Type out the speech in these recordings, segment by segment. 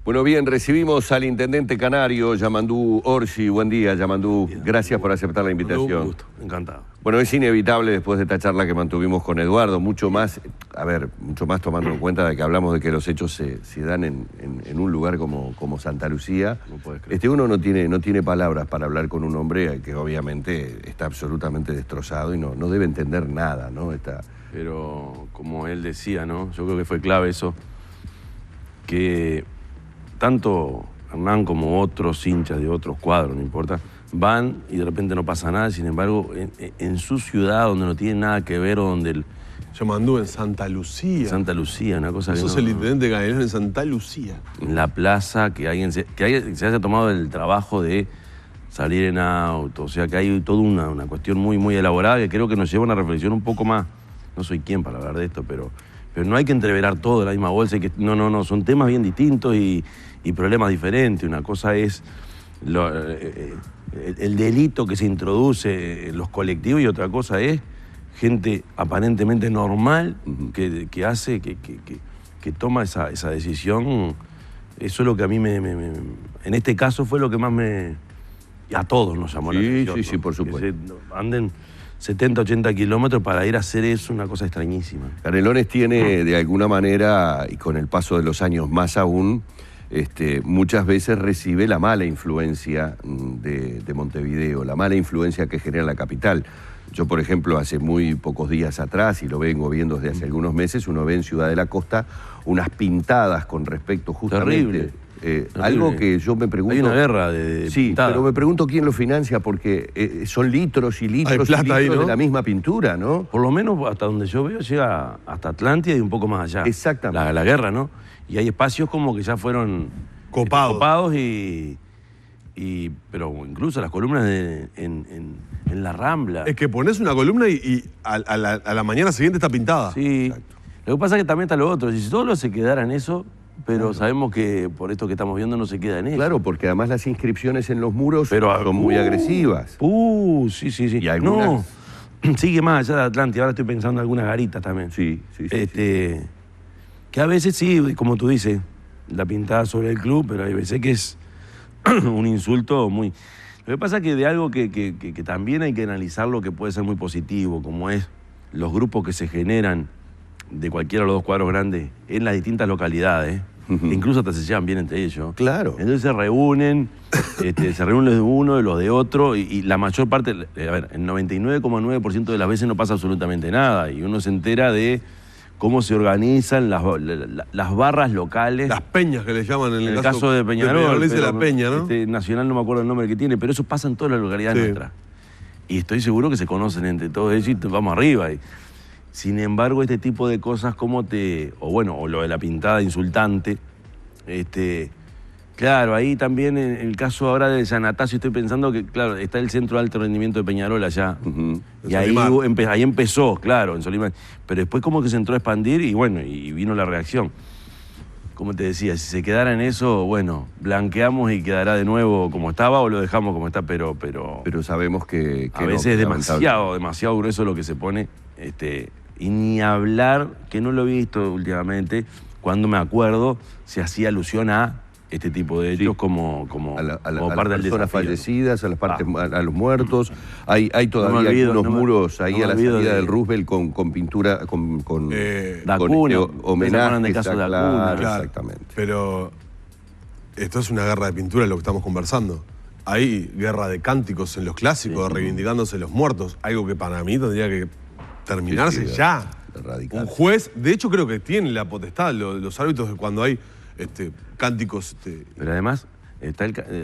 Bueno, bien, recibimos al intendente canario, Yamandú Orsi. Buen día, Yamandú. Gracias por aceptar la invitación. Un gusto, encantado. Bueno, es inevitable después de esta charla que mantuvimos con Eduardo, mucho más tomando en cuenta de que hablamos de que los hechos se dan en un lugar como Santa Lucía. No puedes creer. Uno no tiene palabras para hablar con un hombre que obviamente está absolutamente destrozado y no debe entender nada, ¿no? Pero como él decía, ¿no? Yo creo que fue clave eso, que tanto Hernán como otros hinchas de otros cuadros, no importa, van y de repente no pasa nada. Sin embargo, en su ciudad, donde no tiene nada que ver, o donde Yamandú en Santa Lucía. Santa Lucía, una cosa Eso que es el intendente Canelón en Santa Lucía. en la plaza, que alguien se haya tomado el trabajo de salir en auto. O sea, que hay toda una cuestión muy, muy elaborada que creo que nos lleva a una reflexión un poco más. No soy quien para hablar de esto, pero no hay que entreverar todo en la misma bolsa. No, son temas bien distintos y problemas diferentes. Una cosa es el delito que se introduce en los colectivos y otra cosa es gente aparentemente normal que toma esa decisión. Eso es lo que a mí en este caso fue lo que más a todos nos llamó la atención. Sí, por supuesto. Que anden 70, 80 kilómetros para ir a hacer eso, una cosa extrañísima. Canelones tiene de alguna manera, y con el paso de los años más aún, muchas veces recibe la mala influencia de Montevideo, la mala influencia que genera la capital. Yo, por ejemplo, hace muy pocos días atrás, y lo vengo viendo desde hace algunos meses, uno ve en Ciudad de la Costa unas pintadas con respecto justamente... algo que yo me pregunto... Hay una guerra de pintadas. Pero me pregunto quién lo financia, porque son litros y litros y litros ahí, ¿no? de la misma pintura, ¿no? Por lo menos hasta donde yo veo llega hasta Atlántida y un poco más allá. Exactamente. La guerra, ¿no? Y hay espacios como que ya fueron copados pero incluso las columnas en la Rambla. Es que pones una columna y a la mañana siguiente está pintada. Sí. Exacto. Lo que pasa es que también está lo otro. Si solo se quedara en eso, pero sabemos que por esto que estamos viendo no se queda en eso. Claro, porque además las inscripciones en los muros son muy agresivas. Sí. Y algunas... No, sigue más allá de Atlántida. Ahora estoy pensando en algunas garitas también. Sí. Que a veces sí, como tú dices, la pintada sobre el club, pero hay veces que es un insulto muy... Lo que pasa es que de algo que también hay que analizarlo, que puede ser muy positivo, como es los grupos que se generan de cualquiera de los dos cuadros grandes en las distintas localidades, incluso hasta se llevan bien entre ellos. Claro. Entonces se reúnen los de uno y los de otro, y la mayor parte, el 99,9% de las veces no pasa absolutamente nada, y uno se entera de cómo se organizan las barras locales. Las peñas que le llaman en el caso de Peñarol. Le dice la peña, ¿no? Nacional no me acuerdo el nombre que tiene, pero eso pasa en todas las localidades nuestras. Y estoy seguro que se conocen entre todos ellos y vamos arriba. Sin embargo, este tipo de cosas o lo de la pintada insultante, claro, ahí también en el caso ahora de San Atasio estoy pensando que, claro, está el Centro de Alto Rendimiento de Peñarol allá. Y ahí empezó, claro, en Solimán. Pero después como que se entró a expandir y vino la reacción. Como te decía, si se quedara en eso, blanqueamos y quedará de nuevo como estaba o lo dejamos como está, pero sabemos que a veces es demasiado grueso lo que se pone, y ni hablar, que no lo he visto últimamente, cuando me acuerdo se hacía alusión a este tipo de hechos como parte del personas fallecidas, a los muertos. Hay todavía algunos muros ahí a la salida del Roosevelt con pintura, con homenajes de caso de Acuna. Claro, exactamente. Pero esto es una guerra de pintura, lo que estamos conversando. Hay guerra de cánticos en los clásicos, reivindicándose los muertos, algo que para mí tendría que terminarse ya. Radical. Un juez, de hecho creo que tiene la potestad, los árbitros, de cuando hay cánticos... Pero además,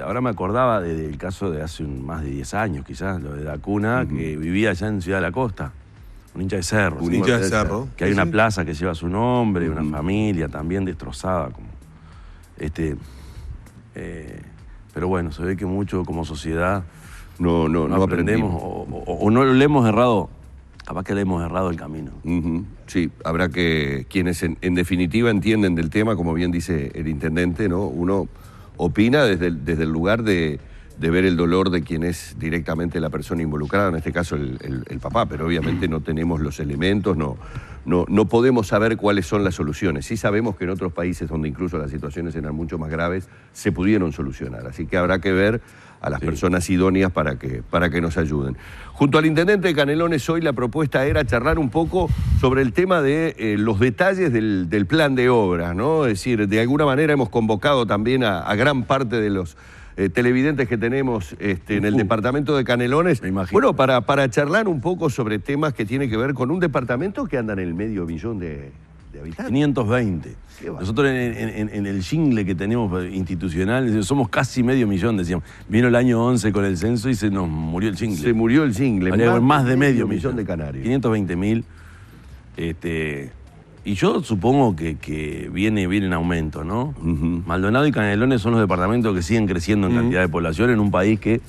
ahora me acordaba del caso de hace más de 10 años, quizás, lo de Acuna, que vivía allá en Ciudad de la Costa. Un hincha de Cerro. Un hincha de Cerro. Que hay una plaza que lleva su nombre, una familia también destrozada. Pero bueno, se ve que mucho como sociedad no aprendemos o no le hemos errado. Capaz que le hemos errado el camino. Sí, habrá que quienes en definitiva entienden del tema, como bien dice el intendente, ¿no? Uno opina desde el lugar de de ver el dolor de quien es directamente la persona involucrada, en este caso el papá, pero obviamente no tenemos los elementos, no podemos saber cuáles son las soluciones. Sí sabemos que en otros países donde incluso las situaciones eran mucho más graves, se pudieron solucionar. Así que habrá que ver a las personas idóneas para que nos ayuden. Junto al intendente de Canelones, hoy la propuesta era charlar un poco sobre el tema de los detalles del plan de obras, ¿no? Es decir, de alguna manera hemos convocado también a gran parte de los televidentes que tenemos en el departamento de Canelones, bueno, para charlar un poco sobre temas que tienen que ver con un departamento que anda en el 500.000 de habitantes. 520. Nosotros en el jingle que tenemos institucional, somos casi 500.000, decíamos. Vino el año 11 con el censo y se nos murió el jingle. Se murió el jingle. Más de 500.000 de canarios. 520.000. Y yo supongo que viene en aumento, ¿no? Maldonado y Canelones son los departamentos que siguen creciendo en cantidad de población en un país que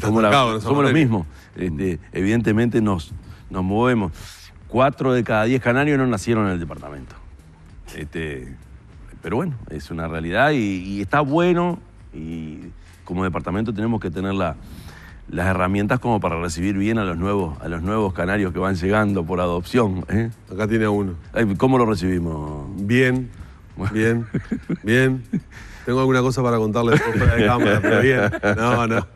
somos los mismos. Evidentemente nos movemos. 4 de cada 10 canarios no nacieron en el departamento. Pero bueno, es una realidad y está bueno, y como departamento tenemos que tener las herramientas como para recibir bien a los nuevos canarios que van llegando por adopción. Acá tiene a uno. ¿Cómo lo recibimos? Bien. Tengo alguna cosa para contarles fuera de cámara, pero bien. No.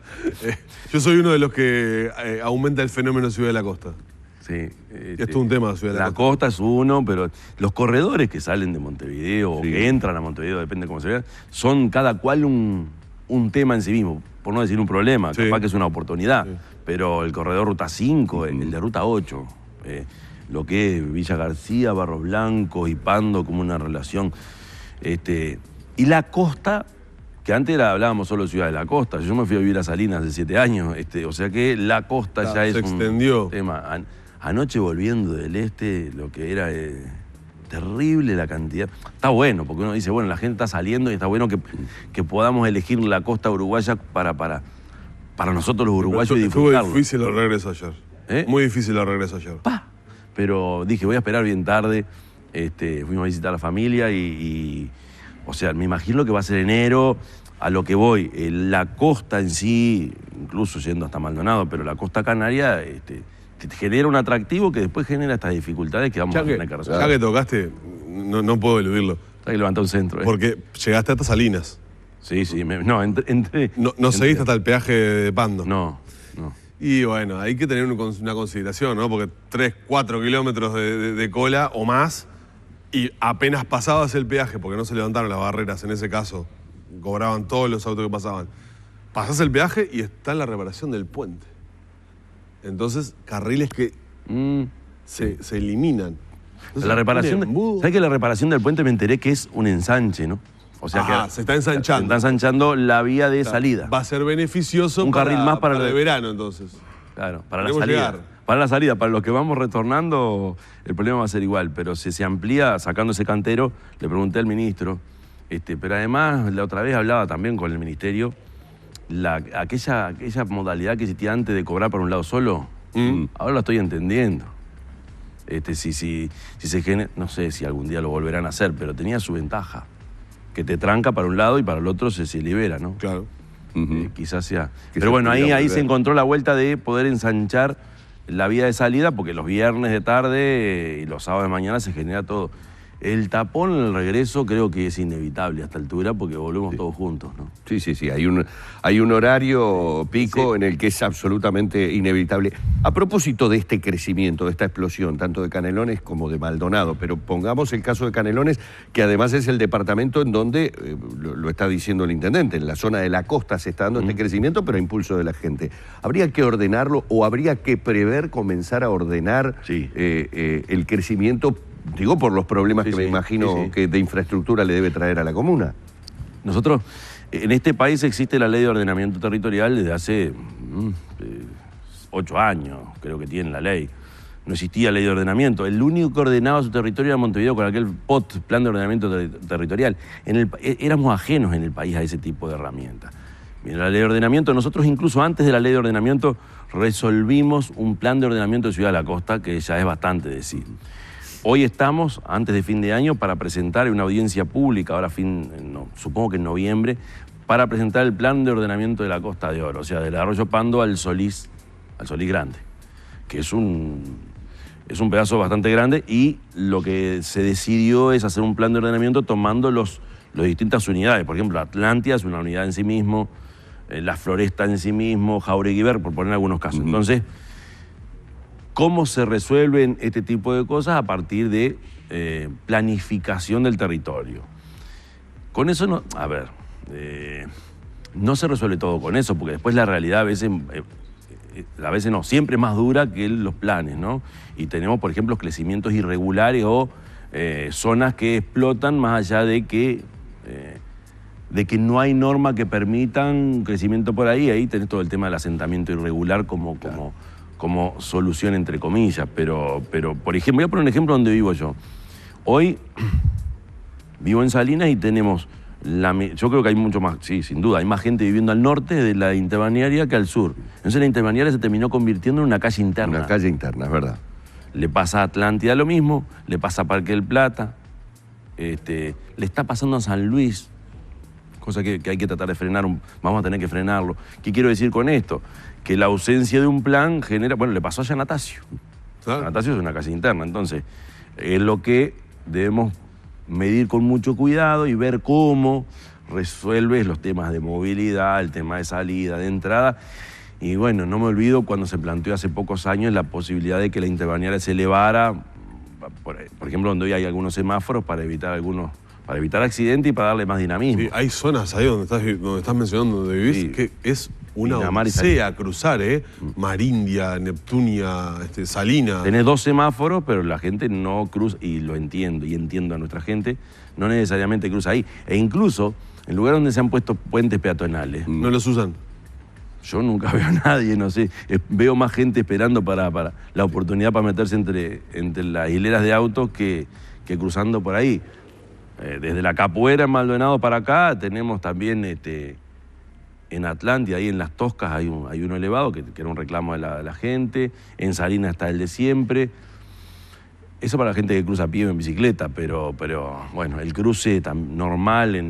Yo soy uno de los que aumenta el fenómeno Ciudad de la Costa. Sí. Esto es un tema, Ciudad de la Costa. La costa es uno, pero los corredores que salen de Montevideo o que entran a Montevideo, depende de cómo se vea, son cada cual un tema en sí mismo, por no decir un problema, capaz que es una oportunidad. Pero el corredor Ruta 5, el de Ruta 8, lo que es Villa García, Barros Blancos y Pando como una relación. Y la costa, que antes hablábamos solo de Ciudad de la Costa, yo me fui a vivir a Salinas hace 7 años, o sea que la costa ya es extendió. Un tema. Anoche volviendo del lo que era terrible la cantidad. Está bueno, porque uno dice, bueno, la gente está saliendo y está bueno que podamos elegir la costa uruguaya para nosotros los uruguayos y disfrutarlo. Fue difícil el regreso ayer. Muy difícil el regreso ayer. Pero dije, voy a esperar bien tarde. Fuimos a visitar a la familia o sea, me imagino que va a ser enero. A lo que voy, la costa en sí, incluso yendo hasta Maldonado, pero la costa canaria te genera un atractivo que después genera estas dificultades que vamos a tener que resolver. Ya que tocaste, no puedo eludirlo. Hay que levantar un centro. Porque llegaste hasta Salinas. Sí, entré. No seguiste hasta el peaje de Pando. No. Y bueno, hay que tener una consideración, ¿no? Porque 3-4 kilómetros de cola o más, y apenas pasabas el peaje, porque no se levantaron las barreras en ese caso, cobraban todos los autos que pasaban. Pasás el peaje y está en la reparación del puente. Entonces, carriles que se eliminan. Entonces, la reparación, ¿sabes que la reparación del puente me enteré que es un ensanche, ¿no? O sea que se está ensanchando. Se está ensanchando la vía de salida. Va a ser beneficioso un carril más para el verano, entonces. Claro, para la salida. Para la salida, para los que vamos retornando, el problema va a ser igual, pero si se amplía sacando ese cantero, le pregunté al ministro, pero además la otra vez hablaba también con el ministerio, aquella modalidad que existía antes de cobrar por un lado solo, ahora lo estoy entendiendo. Si se genera, no sé si algún día lo volverán a hacer, pero tenía su ventaja, que te tranca para un lado y para el otro se libera, ¿no? Claro. Quizás sea. Pero bueno, ahí se encontró la vuelta de poder ensanchar la vía de salida, porque los viernes de tarde y los sábados de mañana se genera todo. El tapón en el regreso creo que es inevitable a esta altura porque volvemos todos juntos, ¿no? Sí. Hay un horario pico en el que es absolutamente inevitable. A propósito de este crecimiento, de esta explosión, tanto de Canelones como de Maldonado, pero pongamos el caso de Canelones, que además es el departamento en donde, lo está diciendo el intendente, en la zona de la costa se está dando este crecimiento, pero a impulso de la gente. ¿Habría que ordenarlo o habría que comenzar a ordenar el crecimiento? Digo, por los problemas que me imagino que de infraestructura le debe traer a la comuna. Nosotros, en este país existe la ley de ordenamiento territorial desde hace 8 años, creo que tiene la ley. No existía ley de ordenamiento. El único que ordenaba su territorio era Montevideo con aquel plan de ordenamiento territorial. Éramos ajenos en el país a ese tipo de herramientas. Mira, la ley de ordenamiento, nosotros incluso antes de la ley de ordenamiento resolvimos un plan de ordenamiento de Ciudad de la Costa, que ya es bastante decir. Hoy estamos, antes de fin de año, para presentar una audiencia pública, ahora supongo que en noviembre, para presentar el plan de ordenamiento de la Costa de Oro, o sea, del Arroyo Pando al Solís Grande, que es un pedazo bastante grande, y lo que se decidió es hacer un plan de ordenamiento tomando las distintas unidades. Por ejemplo, Atlántida es una unidad en sí mismo, La Floresta en sí mismo, Jauregui, por poner algunos casos. Entonces, ¿cómo se resuelven este tipo de cosas? A partir de planificación del territorio. Con eso no... A ver, no se resuelve todo con eso, porque después la realidad a veces no, siempre es más dura que los planes, ¿no? Y tenemos, por ejemplo, crecimientos irregulares o zonas que explotan más allá de que no hay norma que permitan un crecimiento por ahí. Ahí tenés todo el tema del asentamiento irregular como solución, entre comillas. Pero, por ejemplo, voy a poner un ejemplo donde vivo yo. Hoy vivo en Salinas y tenemos... yo creo que hay mucho más, sí, sin duda, hay más gente viviendo al norte de la interbalnearia que al sur. Entonces la interbalnearia se terminó convirtiendo en una calle interna. Una calle interna, es verdad. Le pasa a Atlántida lo mismo, le pasa a Parque del Plata, le está pasando a San Luis, cosa que hay que tratar de frenar, vamos a tener que frenarlo. ¿Qué quiero decir con esto? Que la ausencia de un plan genera... Bueno, le pasó a Yanatacio. Claro. Yanatacio es una calle interna, entonces es lo que debemos medir con mucho cuidado y ver cómo resuelves los temas de movilidad, el tema de salida, de entrada. Y bueno, no me olvido cuando se planteó hace pocos años la posibilidad de que la interbalnearia se elevara, por ejemplo, donde hoy hay algunos semáforos para evitar accidentes y para darle más dinamismo. Sí, hay zonas ahí donde estás mencionando, donde vivís, Sí. que es una Pinamar y odisea cruzar, Marindia, Neptunia, Salinas. Tenés 2 semáforos, pero la gente no cruza, y lo entiendo, y entiendo a nuestra gente, no necesariamente cruza ahí. E incluso, en lugares donde se han puesto puentes peatonales, ¿No los usan? yo nunca veo a nadie, no sé, veo más gente esperando para la oportunidad para meterse entre las hileras de autos que cruzando por ahí. Desde la Capuera en Maldonado para acá tenemos también en Atlántida, ahí en Las Toscas hay uno elevado que era un reclamo de la gente. En Salinas está el de siempre. Eso para la gente que cruza a pie o en bicicleta, pero bueno, el cruce normal,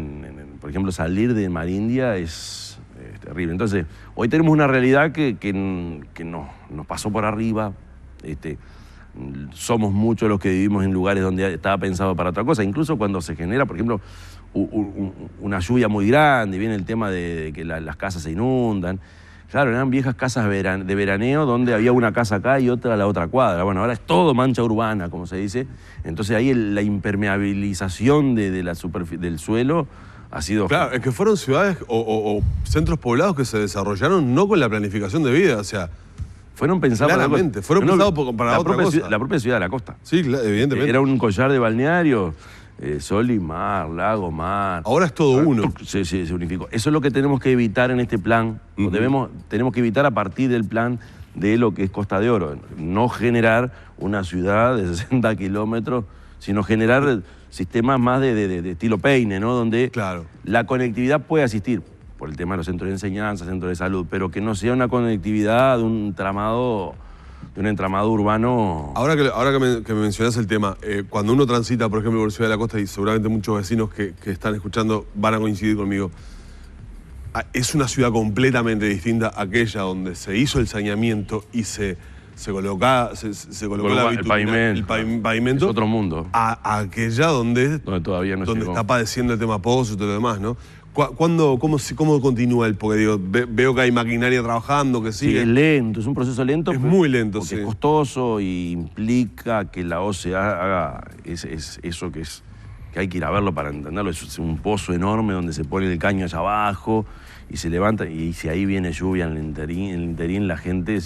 por ejemplo, salir de Marindia es terrible. Entonces, hoy tenemos una realidad que nos pasó por arriba. Somos muchos los que vivimos en lugares donde estaba pensado para otra cosa. Incluso cuando se genera, por ejemplo, una lluvia muy grande, viene el tema de que las casas se inundan. Claro, eran viejas casas de veraneo donde había una casa acá y otra a la otra cuadra. Bueno, ahora es todo mancha urbana, como se dice. Entonces ahí la impermeabilización del suelo ha sido... Claro, es que fueron ciudades o centros poblados que se desarrollaron no con la planificación de vida, o sea... Fueron pensados claramente, fueron pensados para otra cosa. La propia ciudad de la costa. Sí, evidentemente. Era un collar de balneario, sol y mar, lago, mar. Ahora es todo uno. Se unificó. Eso es lo que tenemos que evitar en este plan. Tenemos que evitar a partir del plan de lo que es Costa de Oro. No generar una ciudad de 60 kilómetros, sino generar sistemas más de estilo Peine, ¿no? Donde Claro. la conectividad puede asistir por el tema de los centros de enseñanza, centros de salud, pero que no sea una conectividad de un entramado urbano. Ahora que me mencionás el tema, cuando uno transita, por ejemplo, por Ciudad de la Costa, y seguramente muchos vecinos que están escuchando van a coincidir conmigo, es una ciudad completamente distinta a aquella donde se hizo el saneamiento y se colocó el pavimento. Es otro mundo. A aquella donde todavía no llegó. está padeciendo el tema pozos y todo lo demás, ¿no? ¿Cómo continúa el? Porque digo, veo que hay maquinaria trabajando, que sigue. Sí, es lento, es un proceso lento. Es muy lento, porque sí. es costoso y implica que la OCE haga eso que hay que ir a verlo para entenderlo. Es un pozo enorme donde se pone el caño allá abajo y se levanta, y si ahí viene lluvia en el interín la gente...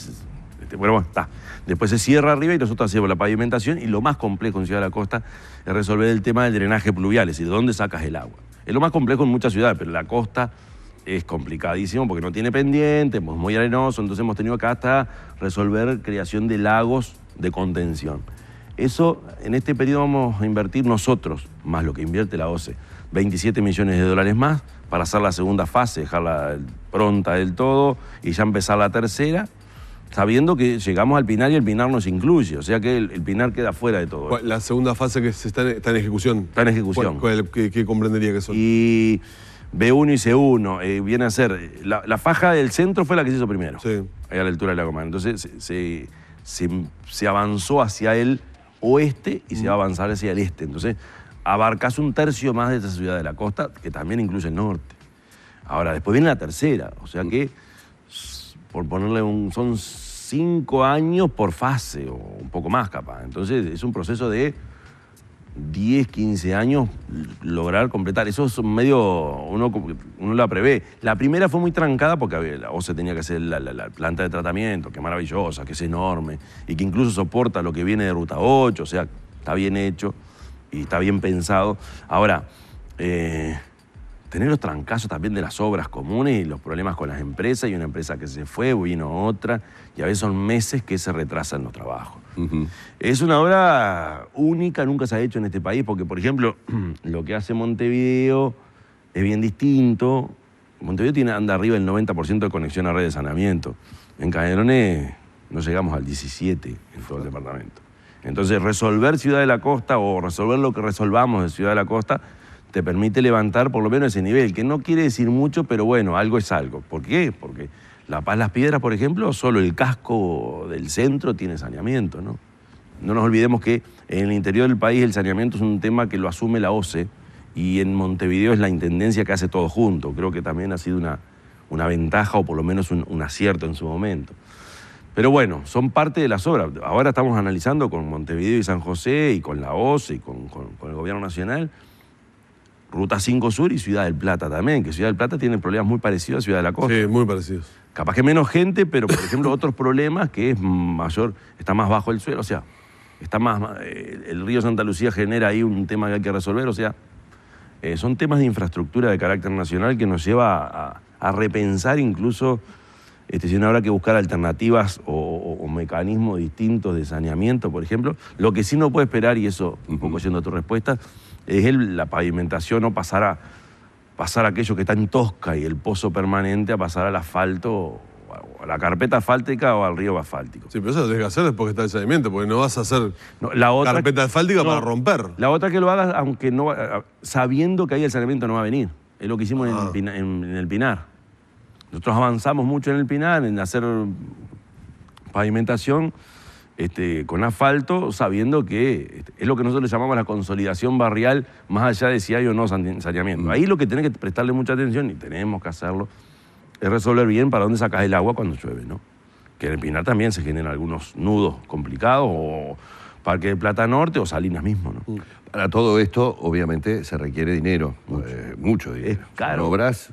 bueno, está. Después se cierra arriba y nosotros hacemos la pavimentación, y lo más complejo en Ciudad de la Costa es resolver el tema del drenaje pluvial, es decir, ¿de dónde sacas el agua? Es lo más complejo en muchas ciudades, pero la costa es complicadísimo porque no tiene pendiente, es muy arenoso, entonces hemos tenido acá hasta resolver creación de lagos de contención. Eso, en este periodo vamos a invertir nosotros, más lo que invierte la OCE, 27 millones de dólares más para hacer la segunda fase, dejarla pronta del todo y ya empezar la tercera, sabiendo que llegamos al Pinar y el Pinar nos incluye, o sea que el Pinar queda fuera de todo. La segunda fase que está en ejecución. Está en ejecución. ¿Qué comprendería que son? Y B1 y C1, viene a ser... La faja del centro fue la que se hizo primero, Sí. ahí a la altura de la Comana. Entonces se avanzó hacia el oeste y se va a avanzar hacia el este. Entonces abarcas un tercio más de esa ciudad de la costa, que también incluye el norte. Ahora, después viene la tercera, o sea que, por ponerle son 5 años por fase, o un poco más capaz. Entonces es un proceso de 10, 15 años lograr completar. Eso es medio, uno la prevé. La primera fue muy trancada porque la OCE tenía que hacer la planta de tratamiento, que es maravillosa, que es enorme, y que incluso soporta lo que viene de Ruta 8, o sea, está bien hecho y está bien pensado. Ahora, tener los trancazos también de las obras comunes y los problemas con las empresas, y una empresa que se fue, vino otra, y a veces son meses que se retrasan los trabajos. Es una obra única, nunca se ha hecho en este país, porque, por ejemplo, lo que hace Montevideo es bien distinto. Montevideo anda arriba del 90% de conexión a red de saneamiento. En Canelones no llegamos al 17% en todo el departamento. Entonces, resolver Ciudad de la Costa o resolver lo que resolvamos de Ciudad de la Costa te permite levantar por lo menos ese nivel, que no quiere decir mucho, pero bueno, algo es algo. ¿Por qué? Porque La Paz Las Piedras, por ejemplo, solo el casco del centro tiene saneamiento, ¿no? No nos olvidemos que en el interior del país el saneamiento es un tema que lo asume la OCE, y en Montevideo es la intendencia que hace todo junto. Creo que también ha sido una ventaja, o por lo menos un acierto en su momento. Pero bueno, son parte de las obras. Ahora estamos analizando con Montevideo y San José, y con la OCE, y con el Gobierno Nacional, Ruta 5 Sur y Ciudad del Plata también, que Ciudad del Plata tiene problemas muy parecidos a Ciudad de la Costa. Sí, muy parecidos. Capaz que menos gente, pero por ejemplo otros problemas que es mayor, está más bajo el suelo, o sea, está más, el río Santa Lucía genera ahí un tema que hay que resolver, o sea, son temas de infraestructura de carácter nacional que nos lleva a repensar incluso si no habrá que buscar alternativas o mecanismos distintos de saneamiento, por ejemplo. Lo que sí no puede esperar, y eso un poco yendo a tu respuesta, es la pavimentación, o pasar aquello que está en tosca y el pozo permanente a pasar al asfalto, o a la carpeta asfáltica o al río asfáltico. Sí, pero eso lo tienes que hacer después que está el saneamiento, porque no vas a hacer otra carpeta asfáltica para romper. La otra que lo hagas, aunque no, sabiendo que ahí el saneamiento no va a venir. Es lo que hicimos en el Pinar. Nosotros avanzamos mucho en el Pinar, en hacer pavimentación con asfalto, sabiendo que es lo que nosotros llamamos la consolidación barrial, más allá de si hay o no saneamiento. Ahí lo que tenés que prestarle mucha atención, y tenemos que hacerlo, es resolver bien para dónde sacás el agua cuando llueve, ¿no? Que en el Pinar también se generan algunos nudos complicados, o Parque del Plata Norte, o Salinas mismo, ¿no? Para todo esto, obviamente, se requiere dinero, mucho dinero. Es caro. Son obras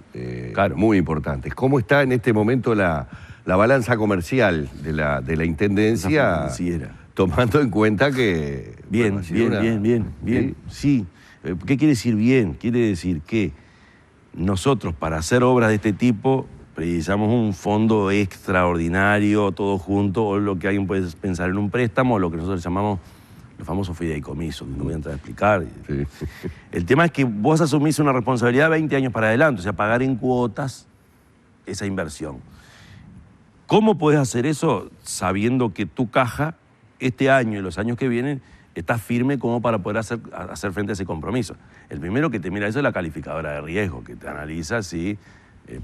muy importantes. ¿Cómo está en este momento la balanza comercial de la Intendencia, tomando en cuenta que... Bien. Sí. ¿Qué quiere decir bien? Quiere decir que nosotros, para hacer obras de este tipo, precisamos un fondo extraordinario, todo junto, o lo que alguien puede pensar en un préstamo, o lo que nosotros llamamos los famosos fideicomisos, que no voy a entrar a explicar. Sí. El tema es que vos asumís una responsabilidad 20 años para adelante, o sea, pagar en cuotas esa inversión. ¿Cómo podés hacer eso sabiendo que tu caja este año y los años que vienen está firme como para poder hacer frente a ese compromiso? El primero que te mira eso es la calificadora de riesgo, que te analiza si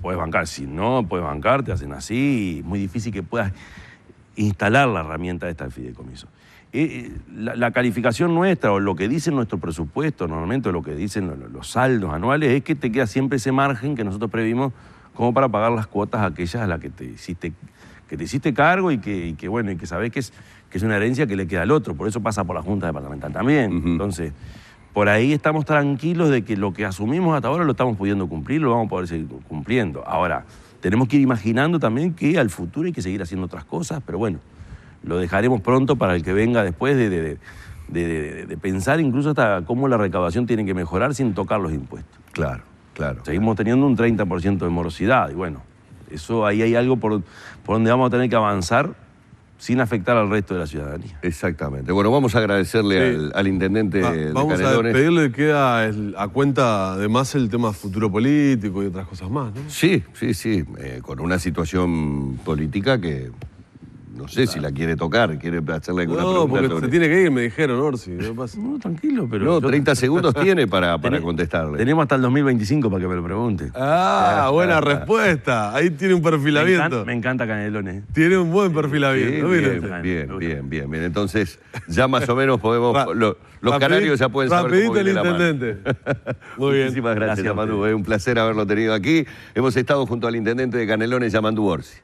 puedes bancar. Si no puedes bancar, te hacen así, y es muy difícil que puedas instalar la herramienta de esta fideicomiso. La calificación nuestra, o lo que dice nuestro presupuesto, normalmente, o lo que dicen los saldos anuales, es que te queda siempre ese margen que nosotros previmos como para pagar las cuotas aquellas a las que te hiciste cargo, y que sabés que es una herencia que le queda al otro. Por eso pasa por la Junta Departamental también. Entonces, por ahí estamos tranquilos de que lo que asumimos hasta ahora lo estamos pudiendo cumplir, lo vamos a poder seguir cumpliendo. Ahora, tenemos que ir imaginando también que al futuro hay que seguir haciendo otras cosas, pero bueno, lo dejaremos pronto para el que venga después de pensar incluso hasta cómo la recaudación tiene que mejorar sin tocar los impuestos. Claro. Seguimos teniendo un 30% de morosidad, y bueno, eso ahí hay algo por donde vamos a tener que avanzar sin afectar al resto de la ciudadanía. Exactamente. Bueno, vamos a agradecerle al intendente de vamos Canelones. A pedirle que queda a cuenta además el tema futuro político y otras cosas más, ¿no? Sí, con una situación política que no sé si la quiere tocar, quiere hacerle alguna No, pregunta. porque sobre- se tiene que ir, me dijeron, Orsi. ¿Qué pasa? No, tranquilo, pero... No, yo- 30 segundos tiene para Tené- contestarle. Tenemos hasta el 2025 para que me lo pregunte. Ah, buena respuesta. Ahí tiene un perfilamiento. Me encanta Canelones. Tiene un buen Sí, perfilamiento. bien, mire. bien. Entonces, ya más o menos podemos. Los Rapidito- canarios ya pueden saber cómo rapidito el viene la mano. intendente. Muy bien. Muchísimas gracias, Gracias a Yamandu. ustedes. Es un placer haberlo tenido aquí. Hemos estado junto al intendente de Canelones, Yamandu Orsi.